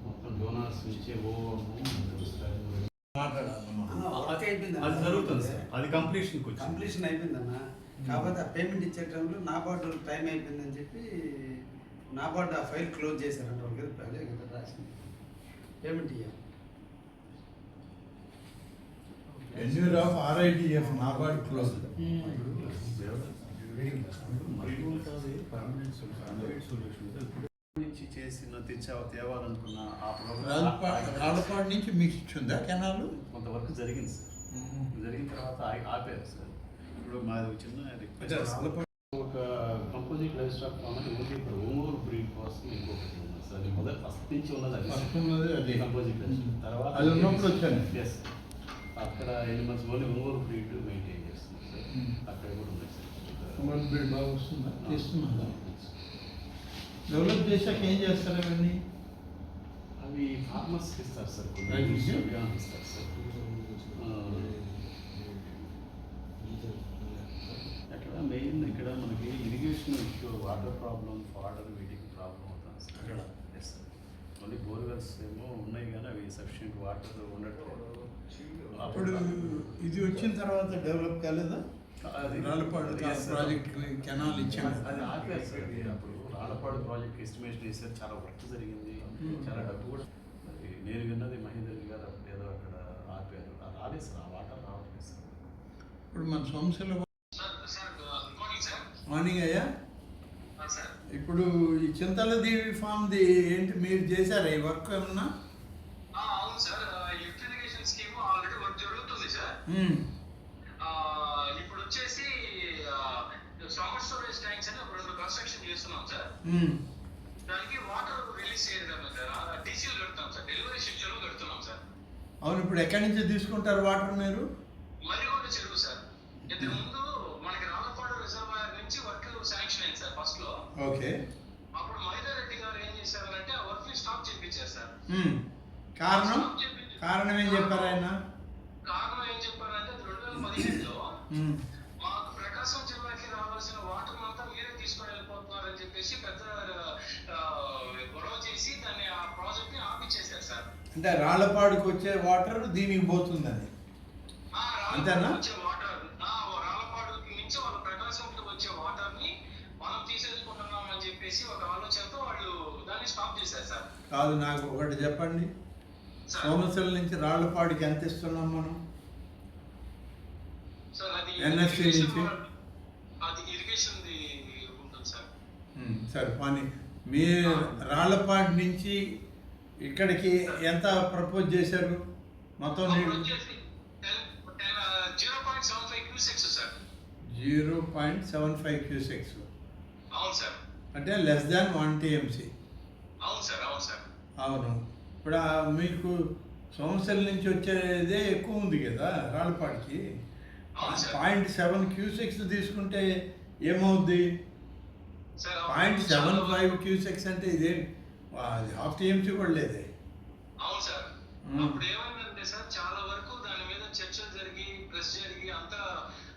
మొత్తం డోనార్స్ నుంచి అది జరుగుతుంది సార్. అది కంప్లీషన్ అయిపోయిందన్న. కాకపోతే ఆ పేమెంట్ ఇచ్చే టైంలో నాబార్డు టైం అయిపోయిందని చెప్పి నాబార్డు ఆ ఫైల్ క్లోజ్ చేశారంట. వాళ్ళకి అదే కదా రాసింది, పేమెంట్ ఇవ్వాలి. Tenure of RIDF NABARD closed. నుంచి చేసిన తేవాలనుకున్న ఆ రాళ్ళపాడు నుంచి మీకు ఇచ్చిందా కెనాలు? కొంతవరకు జరిగింది సార్. జరిగిన తర్వాత ఆపారు సార్. ఇప్పుడు మాది చిన్న రిక్వెస్ట్, ఒక కంపోజిట్ లైఫ్ స్టాక్ ఫామ్ అని ఓన్లీ ఇప్పుడు ఒంగోలు బ్రీడ్ కోసం ఇంకొకటి ఉంది సార్. మొదటి ఫస్ట్ నుంచి ఉన్నది అది కంపోజిట్ లైఫ్. తర్వాత అది ఉన్నప్పుడు వచ్చాను. ఎస్, అక్కడ animals only Ongole breed maintain చేస్తుంది సార్. అక్కడ కూడా ఉన్నాయి సార్. ఒంగోలు బ్రీడ్ బాగా వస్తుందా? చేస్తున్నా. డెవలప్ చేశాక ఏం చేస్తారు అవన్నీ? అవి ఫార్మర్స్కి ఇస్తారు సార్. ఇస్తారు సార్. అక్కడ మెయిన్ ఇక్కడ మనకి irrigation issue, water problem, water వీటికి ప్రాబ్లం అవుతుంది సార్ అక్కడ. Yes sir. ఓన్లీ బోర్వెల్స్ ఏమో ఉన్నాయి కానీ అవి సఫిషియెంట్ వాటర్ ఉండట్లేదు. అప్పుడు ఇది వచ్చిన తర్వాత డెవలప్ కాలేదా? అది రాళ్ళపాడు ప్రాజెక్ట్ కెనాల్ ఇచ్చాము. అది ఆపారు సార్. అప్పుడు రాళ్ళపాడు ప్రాజెక్ట్ ఎస్టిమేషన్ వేసారు, చాలా వర్క్ జరిగింది, చాలా డబ్బు కూడా. నేను విన్నది మహేందర్ గారు అప్పుడు ఏదో అక్కడ ఆపారు. రాలేదు సార్, ఆ వాటర్ రావట్లేదు సార్. ఇప్పుడు మన సోమశిల మార్నింగ్ అయ్యా. ఇప్పుడు ఈ చింతలదేవి ఫామ్ది ఏంటి, మీరు చేశారా ఈ వర్క్ ఏమన్నా? అవును sir, lift irrigation scheme already work జరుగుతుంది సార్. ఇప్పుడు వచ్చేసి సమ్మర్ స్టోరేజ్ ట్యాంక్స్ అని ఒక 2 కన్స్ట్రక్షన్ చేస్తున్నాం సార్. దానికి వాటర్ రిలీజ్ చేయడం సార్, డీసీలు కడుతున్నాం సార్, డెలివరీ షెడ్యూల్ కడుతున్నాం సార్. అవును, ఇప్పుడు ఎక్కడి నుంచి తీసుకుంటారు వాటర్ మీరు? మరిగొండ చెరువు సార్. ఇంతకు ముందు మనకి రాళ్ళపాడు రిజర్వాయర్ నుంచి వర్క్ శాంక్షన్ అయింది సార్ ఫస్ట్ లో. ఓకే. అప్పుడు మైదారెడ్డి గారు ఏం చేశారంటే ఆ వర్క్ ని స్టాప్ చేయించారు సార్. కారణం ఏం చెప్పారు ఆయన? కారణం ఏం చెప్పారంటే 2015లో మాకు ప్రకాశం జిల్లాకి రావాల్సిన వాటర్ అంతా మీరే తీసుకొని వెళ్ళిపోతున్నారని చెప్పేసి పెద్ద గొడవ చేసి దాన్ని ఆ ప్రాజెక్ట్ ని ఆపిచ్చేశారు సార్. అంటే రాళ్ళపాడుకు వచ్చే వాటర్ దీనికి పోతుందని అంతేనా? వచ్చే వాటర్ రాళ్ళపాడు నుంచి వాళ్ళ ప్రకాశంకి వచ్చే వాటర్ ని మనం తీసేసుకుంటున్నాం అని చెప్పేసి ఒక ఆలోచనతో వాళ్ళు దాన్ని స్టాప్ చేశారు సార్. కాదు, నాకు ఒకటి చెప్పండి, సోమశిల నుంచి రాళ్ళపాడుకి ఎంత ఇస్తున్నాం మనం? ఎన్ఎస్సి నుంచి అది ఇరిగేషన్ ఉంటుంది సార్. సరే పని, మీ రాళ్ళపాడు నుంచి ఇక్కడికి ఎంత ప్రపోజ్ చేశారు మొత్తం? 0.75 క్యూసెక్స్ సార్. 0.75 క్యూసెక్స్. అవును సార్. అంటే లెస్ దాన్ 1 TMC. అవును సార్. అవును సార్. అవును. ఇప్పుడు మీకు సోమశిల నుంచి వచ్చేదే ఎక్కువ ఉంది కదా రాళ్ళపాడికి. 0.7 క్యూసెక్స్ తీసుకుంటే ఏమవుద్ది? 0.75 క్యూసెక్స్ అంటే ఇదే ½ TMC కూడా లేదే. అవును సార్. అప్పుడు ఏమైందంటే సార్, చాలా వరకు దాని మీద చర్చలు జరిగి ప్రెస్ జరిగి అంతా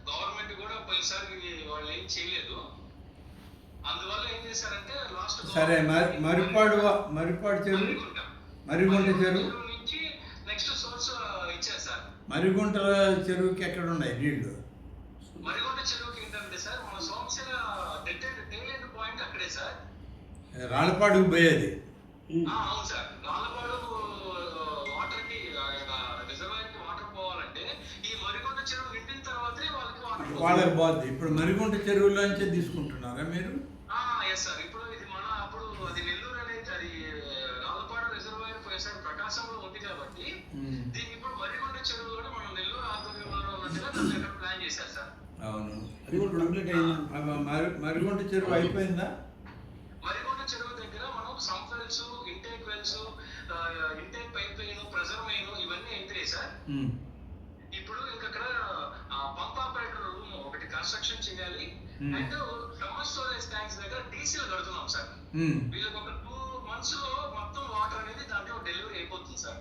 గవర్నమెంట్ కూడా పోయినసారి వాళ్ళు ఏం చేయలేదు. అందువల్ల ఏం చేశారంటే లాస్ట్ సరే మరిపాడు చెరువు, మరిగుంట చెరువు నుంచి నెక్స్ట్ సోర్స్ ఇచ్చారు సార్. మరిగుంట చెరువుకి ఎక్కడ ఉన్నాయి నీళ్లు? మరిగుంట చెరువుకి ఏంటంటే సార్, మన సోమశిల డెడ్ ఎండ్ పాయింట్ అక్కడే సార్. రాళ్ళపాడుకు పోయేది. అవును సార్. రాళ్ళపాడు వాటర్ కి రిజర్వాయర్ కి వాటర్ పోవాలంటే ఈ మరిగుంట చెరువు నిండిన తర్వాతే వాళ్ళకి పోద్ది. ఇప్పుడు మరిగుంట చెరువులోంచే తీసుకుంటున్నారా మీరు? Yes sir. ఇప్పుడు ఇది మన అప్పుడు అది నెల్లూరు అనేది అది రాళ్ళపాడు రిజర్వాయర్ పోయేసారి ప్రకాశంలో ఉంది కాబట్టి దీనికి ఇప్పుడు మరిగుంట చెరువులో మనం నెల్లూరు ఆధ్వర్యంలో ఉన్నట్టుగా ప్లాన్ చేశారు సార్. అవును, మరిగుంట చెరువు అయిపోయిందా? మరిగుంట చెరువు దగ్గర మనం sump wells, intake wells, intake pipeline, pressure main ఇవన్నీ అయిపోయాయి సార్. ఇప్పుడు ఇంకక్కడ పంప్ ఆపరేటర్ రూమ్ ఒకటి కన్స్ట్రక్షన్ చేయాలి. అండ్ సమ్మర్ స్టోరేజ్ ట్యాంక్స్ దగ్గర డీసీలు కడుతున్నాం సార్. వీళ్ళకి ఒక 2 months లో మొత్తం వాటర్ అనేది దాంట్లో డెలివరీ అయిపోతుంది సార్.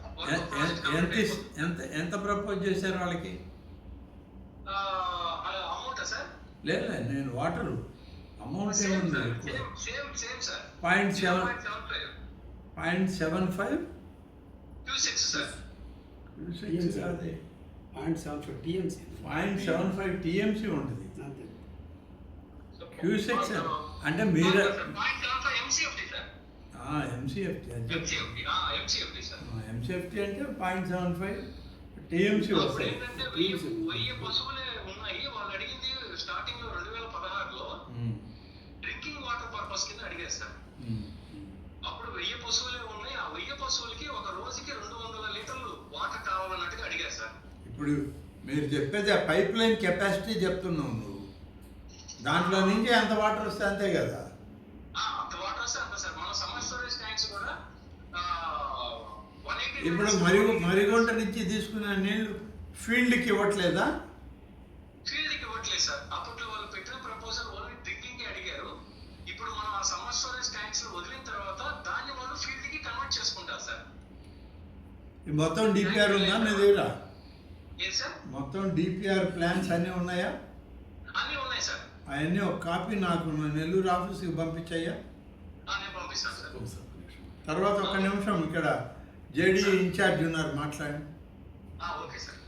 ఎంత ప్రపోజ్ చేశారు వాళ్ళకి? Amount sir? లేదు, నేను వాటర్ అమౌంట్ సేమ్ ఏముంది సార్, ఎక్కువ? Same sir. 0.75 0.75 Q6 sir. Q6 కాదే. 0.75 TMC. 0.75 TMC ఉంటుంది. అంతే. Q6 అంటే మీరు 0.75 MCFT సార్. MCFT అంటే MCFT సార్. MCFT అంటే 0.75 TMC అప్పుడు వస్తాయి. ఏంటంటే 1000 పశువులే ఉన్నాయి. వాళ్ళు అడిగింది స్టార్టింగ్ లో 2016లో డ్రింకింగ్ వాటర్ పర్పస్ కింద అడిగారు సార్. అప్పుడు 1000 పశువులే ఉన్నాయి. ఆ 1000 పశువులకి ఒక రోజుకి 200 లీటర్లు వాటర్ కావాలన్నట్టుగా అడిగారు సార్. ఇప్పుడు మీరు చెప్పేది ఆ పైప్ లైన్ కెపాసిటీ చెప్తున్నావు నువ్వు. దాంట్లో నుంచి ఎంత వాటర్ వస్తే అంతే కదా. అంత వాటర్ వస్తే అంత సార్. మన సమ్మర్ స్టోరేజ్ ట్యాంక్స్ కూడా 180 ఇప్పుడు మరిగుంట నుంచి తీసుకున్న నీళ్లు ఫీల్డ్కి ఇవ్వట్లేదా? ఫీల్డ్కి ఇవ్వట్లేదు సార్. అప్పట్లో వాళ్ళు పెట్టిన ప్రపోజల్ ఓన్లీ డ్రింకింగ్ కి అడిగారు. ఇప్పుడు మనం ఆ సమ్మర్ స్టోరేజ్ ట్యాంక్స్ వదిలిన తర్వాత దాన్ని వాళ్ళు ఫీల్డ్ కి కన్వర్ట్ చేసుకుంటారు సార్. ఈ మొత్తం డిపిఆర్ ఉందా మీ దగ్గర? ఏది సార్? మొత్తం డిపిఆర్ ప్లాన్స్ అన్నీ ఉన్నాయా? అన్నీ ఉన్నాయి సార్. అవన్నీ ఒక కాపీ నాకు నెల్లూరు ఆఫీస్కి పంపించాయా? నేను పంపిస్తాను సార్. తర్వాత ఒక నిమిషం ఇక్కడ జేడీ ఇన్ఛార్జ్ ఉన్నారు, మాట్లాడండి. Okay sir.